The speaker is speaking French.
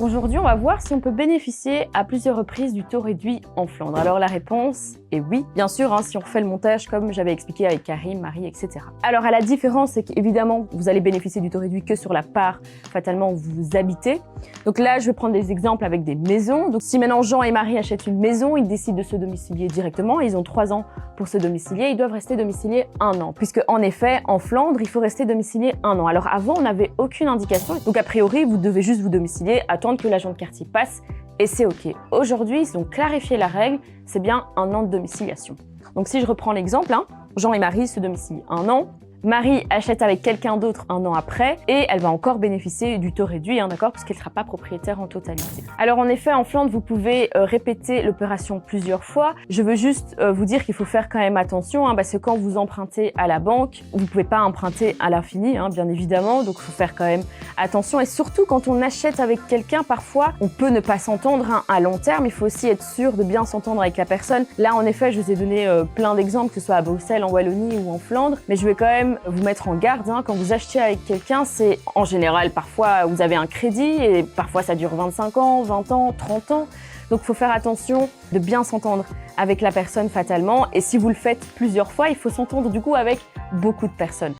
Aujourd'hui, on va voir si on peut bénéficier à plusieurs reprises du taux réduit en Flandre. Alors la réponse est oui, bien sûr, si on refait le montage comme j'avais expliqué avec Karim, Marie, etc. Alors la différence, c'est qu'évidemment, vous allez bénéficier du taux réduit que sur la part, fatalement, où vous habitez. Donc là, je vais prendre des exemples avec des maisons. Donc si maintenant Jean et Marie achètent une maison, ils décident de se domicilier directement, ils ont 3 ans pour se domicilier, ils doivent rester domiciliés 1 an. Puisque en effet, en Flandre, il faut rester domicilié 1 an. Alors avant, on n'avait aucune indication. Donc a priori, vous devez juste vous domicilier, attendre que l'agent de quartier passe et c'est OK. Aujourd'hui, ils ont clarifié la règle, c'est bien 1 an de domiciliation. Donc si je reprends l'exemple, Jean et Marie se domicilient 1 an, Marie achète avec quelqu'un d'autre 1 an après et elle va encore bénéficier du taux réduit, d'accord, parce qu'elle ne sera pas propriétaire en totalité. Alors en effet, en Flandre, vous pouvez répéter l'opération plusieurs fois. Je veux juste vous dire qu'il faut faire quand même attention, parce que quand vous empruntez à la banque, vous ne pouvez pas emprunter à l'infini, bien évidemment, donc il faut faire quand même attention. Et surtout, quand on achète avec quelqu'un, parfois, on peut ne pas s'entendre à long terme. Il faut aussi être sûr de bien s'entendre avec la personne. Là, en effet, je vous ai donné plein d'exemples, que ce soit à Bruxelles, en Wallonie ou en Flandre, mais je vais quand même vous mettre en garde. Quand vous achetez avec quelqu'un, c'est en général, parfois vous avez un crédit et parfois ça dure 25 ans, 20 ans, 30 ans. Donc il faut faire attention de bien s'entendre avec la personne fatalement. Et si vous le faites plusieurs fois, il faut s'entendre du coup avec beaucoup de personnes.